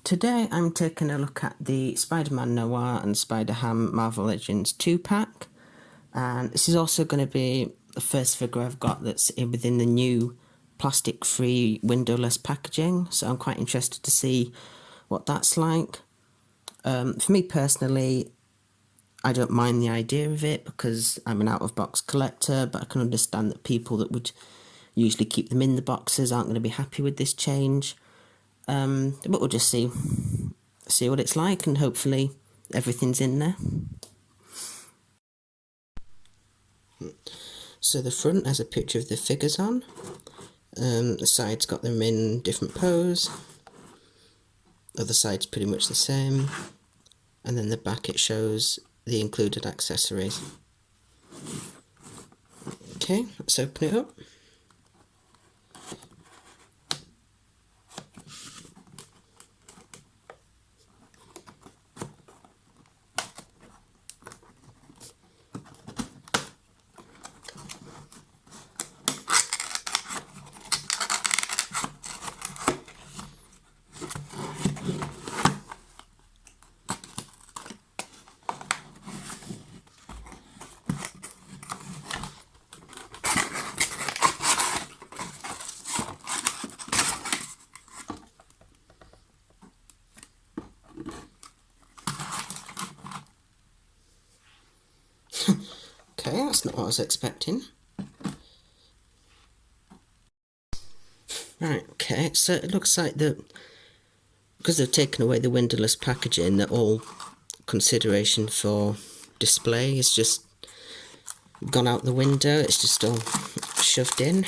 Today I'm taking a look at the Spider-Man Noir and Spider-ham Marvel Legends 2-pack, and this is also going to be the first figure I've got that's within the new plastic-free windowless packaging, so I'm quite interested to see what that's like. For me personally, I don't mind the idea of it because I'm an out-of-box collector, but I can understand that people that would usually keep them in the boxes aren't going to be happy with this change. But we'll just see what it's like, and hopefully everything's in there. So the front has a picture of the figures on. The side's got them in different pose. Other side's pretty much the same. And then the back, it shows the included accessories. Okay, let's open it up. Okay, that's not what I was expecting. Right, okay, so it looks like because they've taken away the windowless packaging, that all consideration for display is just gone out the window. It's just all shoved in.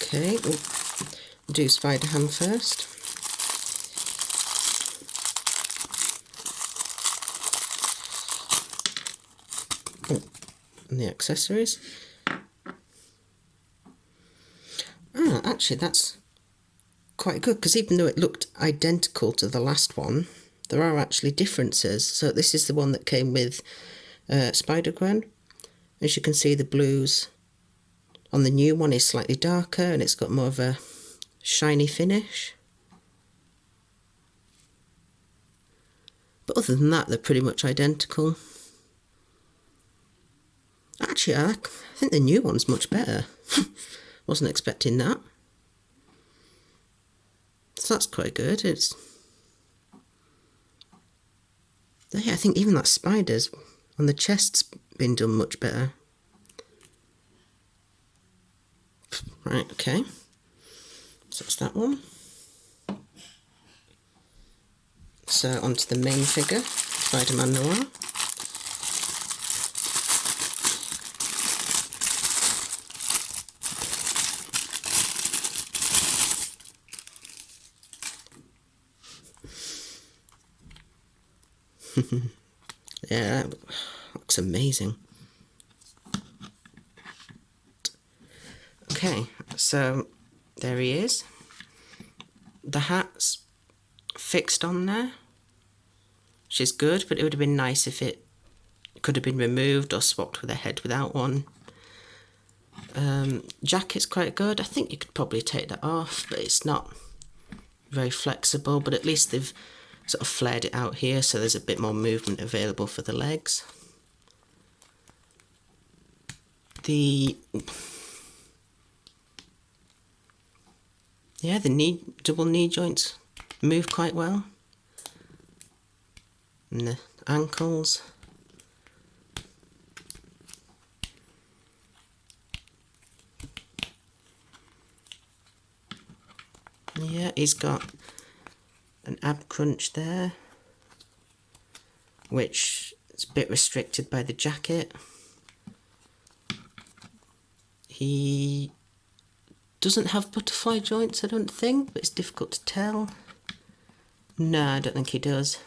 Okay, we'll do Spider-ham first. Oh, and the accessories. Actually that's quite good, because even though it looked identical to the last one, there are actually differences. So this is the one that came with Spider-Gwen. As you can see, the blues on the new one is slightly darker and it's got more of a shiny finish. But other than that, they're pretty much identical. Actually, I think the new one's much better. Wasn't expecting that. So that's quite good. Yeah, I think even that spider's on the chest's been done much better. Right, okay. So that's that one. So onto the main figure, Spider-Man Noir. Yeah, that looks amazing. Okay, so there he is. The hat's fixed on there, which is good, but it would have been nice if it could have been removed or swapped with a head without one. Jacket's quite good. I think you could probably take that off, but it's not very flexible, but at least they've sort of flared it out here so there's a bit more movement available for the legs. The double knee joints move quite well, and the ankles. Yeah, he's got an ab crunch there, which is a bit restricted by the jacket. He doesn't have butterfly joints, I don't think, but it's difficult to tell. No, I don't think he does.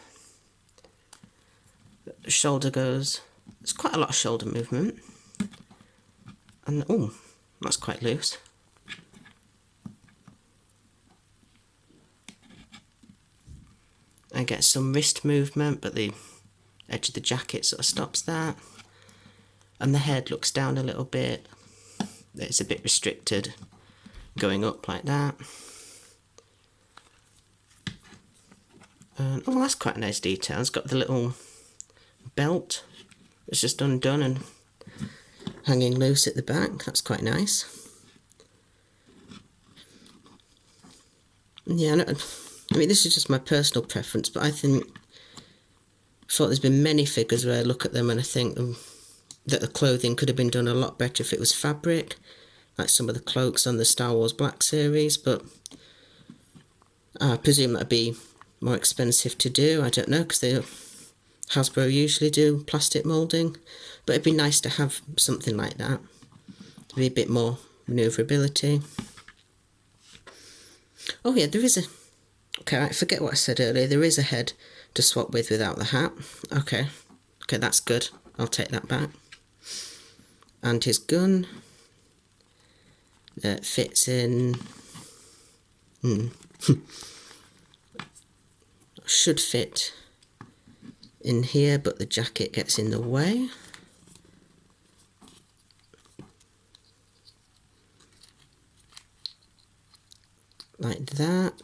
The shoulder goes, there's quite a lot of shoulder movement. And oh, that's quite loose. I get some wrist movement, but the edge of the jacket sort of stops that. And the head looks down a little bit. It's a bit restricted, going up like that. And, oh, that's quite a nice detail. It's got the little belt. It's just undone and hanging loose at the back. That's quite nice. Yeah, I mean, this is just my personal preference, but I thought there's been many figures where I look at them and I think that the clothing could have been done a lot better if it was fabric, like some of the cloaks on the Star Wars Black series, but I presume that'd be more expensive to do. I don't know, because Hasbro usually do plastic moulding, but it'd be nice to have something like that, to be a bit more manoeuvrability. Oh yeah, there is a... Okay, I forget what I said earlier. There is a head to swap with without the hat. Okay, that's good. I'll take that back. And his gun fits in... should fit in here, but the jacket gets in the way. Like that.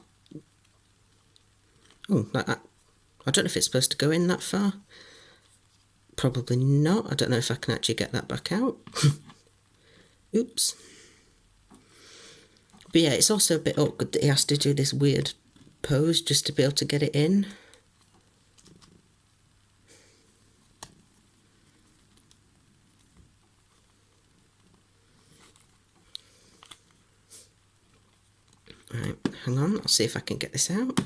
Oh, like that. I don't know if it's supposed to go in that far. Probably not. I don't know if I can actually get that back out. Oops. But yeah, it's also a bit awkward that he has to do this weird pose just to be able to get it in. Right, hang on, I'll see if I can get this out.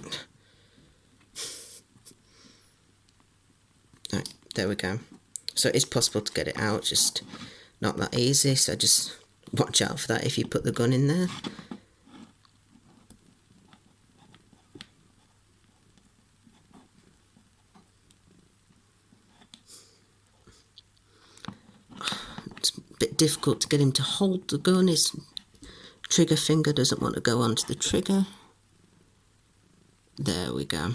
Right, there we go. So it is possible to get it out, just not that easy, so just watch out for that if you put the gun in there. It's a bit difficult to get him to hold the gun. His trigger finger doesn't want to go onto the trigger. There we go.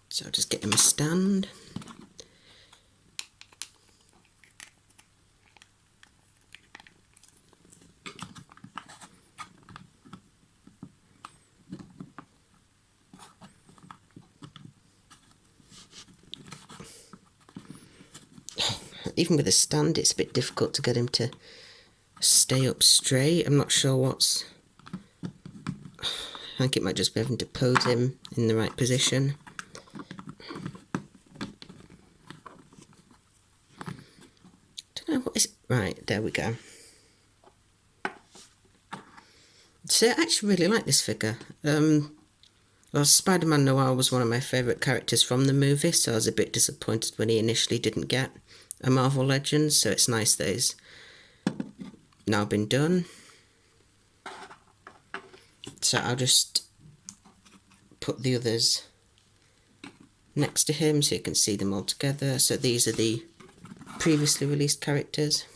So I'll just get him a stand. Even with a stand, it's a bit difficult to get him to stay up straight. I'm not sure what's... I think it might just be having to pose him in the right position. Don't know what is... Right, there we go. So I actually really like this figure. Well, Spider-Man Noir was one of my favourite characters from the movie, so I was a bit disappointed when he initially didn't get a Marvel Legends, so it's nice that he's now been done. So I'll just put the others next to him so you can see them all together. So these are the previously released characters.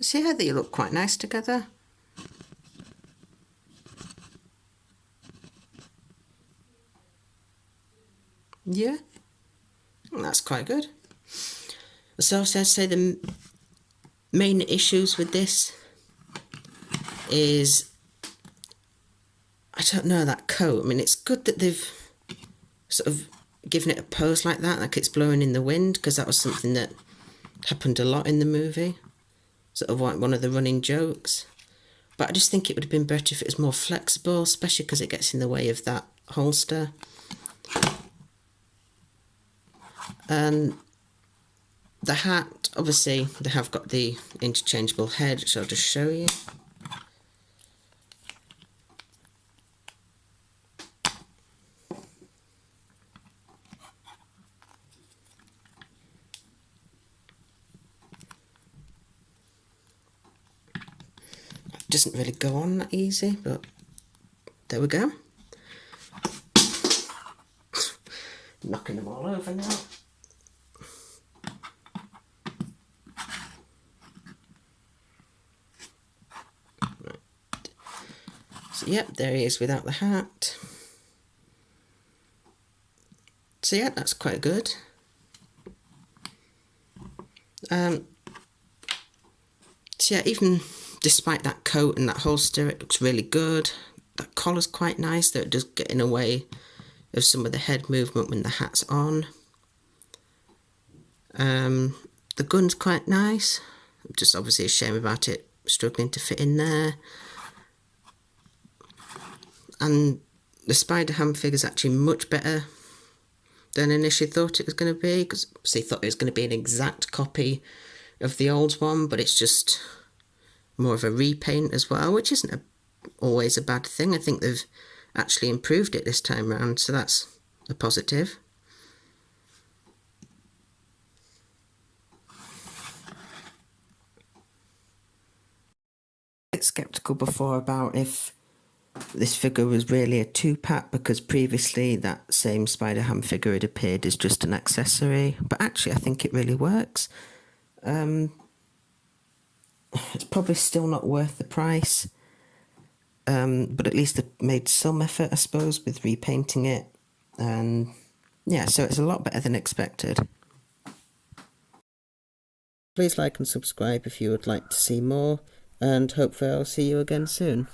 See how they look quite nice together. Yeah, that's quite good. So I'd say the main issues with this is, I don't know, that coat. I mean, it's good that they've sort of given it a pose like that, like it's blowing in the wind, because that was something that happened a lot in the movie. Sort of like one of the running jokes. But I just think it would have been better if it was more flexible, especially because it gets in the way of that holster. And the hat, obviously, they have got the interchangeable head, which I'll just show you. Doesn't really go on that easy, but there we go. knocking them all over now. Right. So yep, there he is without the hat. So yeah, that's quite good. So yeah, even despite that coat and that holster, it looks really good. That collar's quite nice, though it does get in the way of some of the head movement when the hat's on. The gun's quite nice. Just obviously a shame about it struggling to fit in there. And the Spider-ham figure's actually much better than initially thought it was going to be, because they thought it was going to be an exact copy of the old one, but it's just more of a repaint as well, which isn't always a bad thing. I think they've actually improved it this time round, so that's a positive. I was sceptical before about if this figure was really a 2-pack, because previously that same Spider-ham figure had appeared as just an accessory, but actually I think it really works. It's probably still not worth the price, but at least they've made some effort, I suppose, with repainting it, and yeah, so it's a lot better than expected. Please like and subscribe if you would like to see more, and hopefully I'll see you again soon.